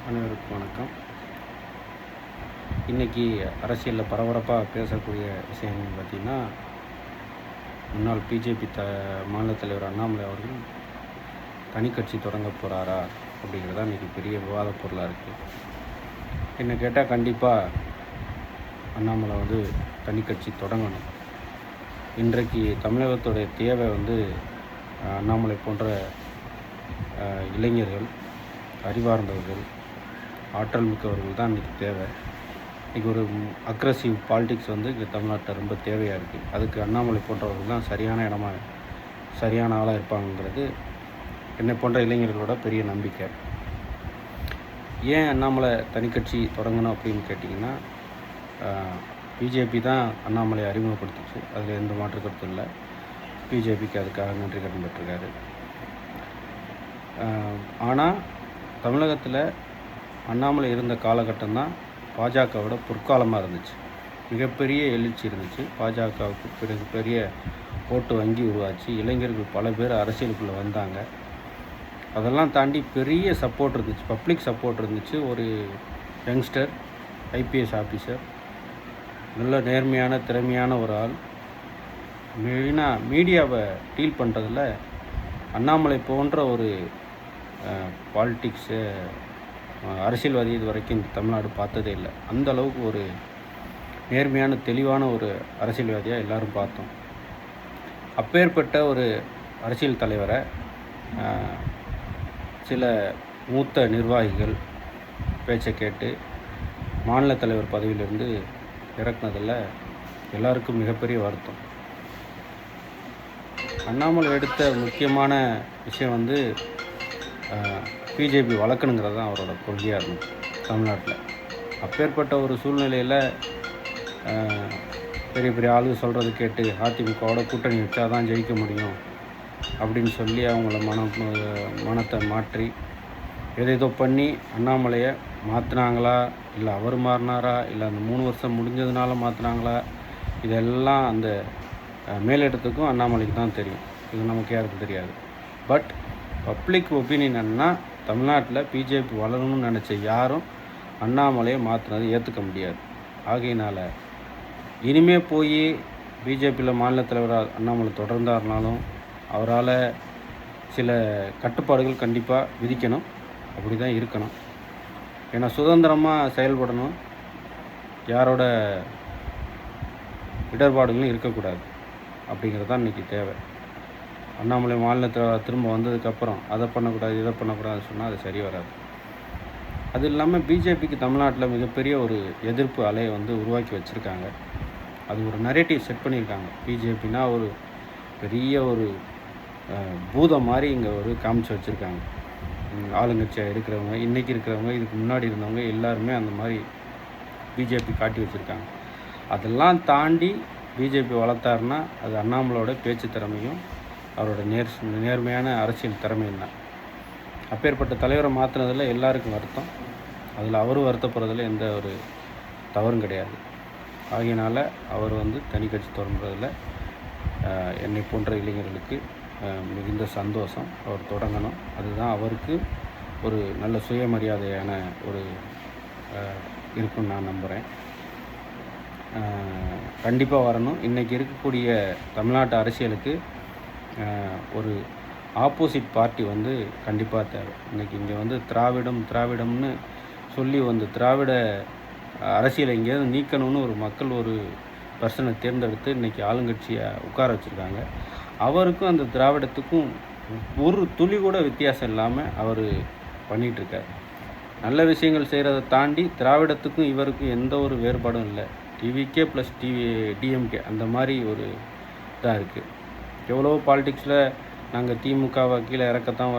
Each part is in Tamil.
அனைவருக்கும் வணக்கம். இன்றைக்கி அரசியலில் பரபரப்பாக பேசக்கூடிய விஷயங்கள் பார்த்திங்கன்னா, முன்னாள் பிஜேபி மாநில தலைவர் அண்ணாமலை அவர்கள் தனி கட்சி தொடங்க போகிறாரா அப்படிங்கிறது தான் இன்றைக்கி பெரிய விவாத பொருளாக இருக்குது. என்னை கேட்டால் கண்டிப்பாக அண்ணாமலை தனி கட்சி தொடங்கணும். இன்றைக்கு தமிழகத்துடைய தேவை அண்ணாமலை போன்ற இளைஞர்கள், அறிவார்ந்தவர்கள், ஆற்றல் மிக்கவர்கள் தான் இன்றைக்கி தேவை. இன்றைக்கி ஒரு அக்ரஸிவ் பாலிடிக்ஸ் இங்கே தமிழ்நாட்டில் ரொம்ப தேவையாக இருக்குது. அதுக்கு அண்ணாமலை போன்றவர்கள் தான் சரியான ஆளாக இருப்பாங்கிறது என்னை போன்ற இளைஞர்களோட பெரிய நம்பிக்கை. ஏன் அண்ணாமலை தனி கட்சி தொடங்கணும் அப்படின்னு கேட்டிங்கன்னா, பிஜேபி தான் அண்ணாமலையை அறிமுகப்படுத்துச்சு. அதில் எந்த மாற்று கருத்தும் இல்லை. பிஜேபிக்கு அதுக்காக நன்றி கடன் பெற்றிருக்காரு. ஆனால் தமிழகத்தில் அண்ணாமலை இருந்த காலகட்டம் தான் பாஜகவோட பொற்காலமாக இருந்துச்சு. மிகப்பெரிய எழுச்சி இருந்துச்சு. பாஜகவுக்கு பிறகு பெரிய ஓட்டு வங்கி உருவாச்சு. இளைஞர்கள் பல பேர் அரசியலுக்குள்ளே வந்தாங்க. அதெல்லாம் தாண்டி பெரிய சப்போர்ட் இருந்துச்சு, பப்ளிக் சப்போர்ட் இருந்துச்சு. ஒரு யங்ஸ்டர் ஐபிஎஸ் ஆஃபீஸர், நல்ல நேர்மையான திறமையான ஒரு ஆள், மெயினாக மீடியாவை டீல் பண்ணுறதில் அண்ணாமலை போன்ற ஒரு பாலிட்டிக்ஸு அரசியல்வாதி இது வரைக்கும் இந்த தமிழ்நாடு பார்த்ததே இல்லை. அந்த அளவுக்கு ஒரு நேர்மையான தெளிவான ஒரு அரசியல்வாதியாக எல்லோரும் பார்த்தோம். அப்பேற்பட்ட ஒரு அரசியல் தலைவரை சில மூத்த நிர்வாகிகள் பேச்சை கேட்டு மாநில தலைவர் பதவியிலிருந்து இறக்குனதில் எல்லாருக்கும் மிகப்பெரிய வருத்தம். அண்ணாமலை எடுத்த முக்கியமான விஷயம் பிஜேபி வளர்க்கணுங்கிறது தான் அவரோட கொள்கையாக இருந்துச்சு தமிழ்நாட்டில். அப்பேற்பட்ட ஒரு சூழ்நிலையில் பெரிய பெரிய ஆளுங்க சொல்கிறது கேட்டு அதிமுகவோட கூட்டணி வச்சா தான் ஜெயிக்க முடியும் அப்படின்னு சொல்லி அவங்கள மனத்தை மாற்றி ஏதேதோ பண்ணி அண்ணாமலையை மாற்றினாங்களா, இல்லை அவர் மாறினாரா, இல்லை அந்த 3 வருஷம் முடிஞ்சதுனால மாற்றினாங்களா, இதெல்லாம் அந்த மேலிடத்துக்கும் அண்ணாமலைக்கு தான் தெரியும். இது நமக்கு யாருக்கும் தெரியாது. பட் பப்ளிக் ஒப்பீனியன் என்னன்னா, தமிழ்நாட்டில் பிஜேபி வளரணும்னு நினச்ச யாரும் அண்ணாமலையை மாற்றினது ஏற்றுக்க முடியாது. ஆகையினால் இனிமே போய் பிஜேபியில் மாநில தலைவராக அண்ணாமலை தொடர்ந்தாருனாலும் அவரால் சில கட்டுப்பாடுகள் கண்டிப்பாக விதிக்கணும். அப்படி தான் இருக்கணும். ஏன்னா சுதந்திரமாக செயல்படணும், யாரோட இடர்பாடுகளும் இருக்கக்கூடாது. அப்படிங்கிறது தான் இன்றைக்கி தேவை. அண்ணாமலை மாநிலத்தில் திரும்ப வந்ததுக்கப்புறம் அதை பண்ணக்கூடாது இதை பண்ணக்கூடாதுன்னு சொன்னால் அது சரி வராது. அது இல்லாமல் பிஜேபிக்கு தமிழ்நாட்டில் மிகப்பெரிய ஒரு எதிர்ப்பு அலையை உருவாக்கி வச்சுருக்காங்க. அது ஒரு நரேட்டிவ் செட் பண்ணியிருக்காங்க. பிஜேபினா ஒரு பெரிய ஒரு பூதம் மாதிரி இங்கே காமிச்சு வச்சுருக்காங்க. ஆளுங்கட்சியாக இருக்கிறவங்க, இன்றைக்கி இருக்கிறவங்க, இதுக்கு முன்னாடி இருந்தவங்க எல்லாருமே அந்த மாதிரி பிஜேபி காட்டி வச்சுருக்காங்க. அதெல்லாம் தாண்டி பிஜேபி வளர்த்தாருன்னா அது அண்ணாமலையோட பேச்சு திறமையும் அவரோட நேர்மையான அரசியல் திறமையும் தான். அப்பேற்பட்ட தலைவரை மாற்றினதில் எல்லாருக்கும் வருத்தம். அதில் அவரும் வருத்தப்படுறதில் எந்த ஒரு தவறும் கிடையாது. ஆகையினால் அவர் தனி கட்சி தொடங்குறதில் என்னை போன்ற இளைஞர்களுக்கு மிகுந்த சந்தோஷம். அவர் தொடங்கணும். அதுதான் அவருக்கு ஒரு நல்ல சுயமரியாதையான ஒரு இருக்குன்னு நான் நம்புகிறேன். கண்டிப்பாக வரணும். இன்றைக்கி இருக்கக்கூடிய தமிழ்நாட்டு அரசியலுக்கு ஒரு ஆப்போசிட் பார்ட்டி கண்டிப்பாக தேவை. இன்றைக்கி இங்கே திராவிடம்னு சொல்லி திராவிட அரசியலை எங்கேயாவது நீக்கணும்னு ஒரு மக்கள் ஒரு பர்சனை தேர்ந்தெடுத்து இன்றைக்கி ஆளுங்கட்சியை உட்கார வச்சுருக்காங்க. அவருக்கும் அந்த திராவிடத்துக்கும் ஒரு துளி கூட வித்தியாசம் இல்லாமல் அவர் பண்ணிகிட்ருக்கார். நல்ல விஷயங்கள் செய்கிறத தாண்டி திராவிடத்துக்கும் இவருக்கும் எந்த ஒரு வேறுபாடும் இல்லை. டிவிகே ப்ளஸ் டிஎம்கே அந்த மாதிரி ஒரு இதாக இருக்குது. எவ்வளோ பாலிடிக்ஸில் நாங்கள் திமுகவை கீழே இறக்கத்தான்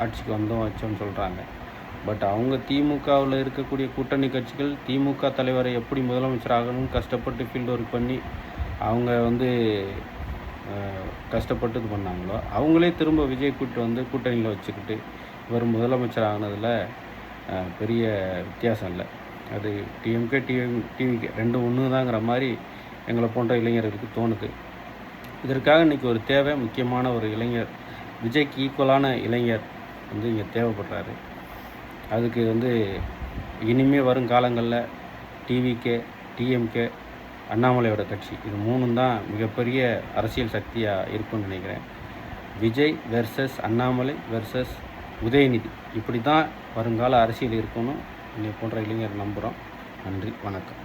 ஆட்சிக்கு வச்சோம்னு சொல்கிறாங்க. பட் அவங்க திமுகவில் இருக்கக்கூடிய கூட்டணி கட்சிகள் திமுக தலைவரை எப்படி முதலமைச்சர் ஆகணும்னு கஷ்டப்பட்டு ஃபீல்டு ஒர்க் பண்ணி அவங்க கஷ்டப்பட்டு இது பண்ணாங்களோ, அவங்களே திரும்ப விஜய் கூட்டணியில் வச்சுக்கிட்டு இவர் முதலமைச்சர் ஆகினதில் பெரிய வித்தியாசம் இல்லை. அது டிஎம்கே டிவிகே ரெண்டும் ஒன்று தாங்கிற மாதிரி எங்களை போன்ற இளைஞர்களுக்கு தோணுது. இதற்காக இன்றைக்கி ஒரு தேவை, முக்கியமான ஒரு இளைஞர், விஜய்க்கு ஈக்குவலான இளைஞர் இங்கே தேவைப்படுறாரு. அதுக்கு வந்து இனிமே வரும் காலங்களில் டிவிகே, டிஎம்கே, அண்ணாமலையோட கட்சி இது 3ம் தான் மிகப்பெரிய அரசியல் சக்தியாக இருக்கும்னு நினைக்கிறேன். விஜய் வெர்சஸ் அண்ணாமலை வெர்சஸ் உதயநிதி இப்படி தான் வருங்கால அரசியல் இருக்குன்னு என்னை போன்ற இளைஞர் நம்புகிறோம். நன்றி, வணக்கம்.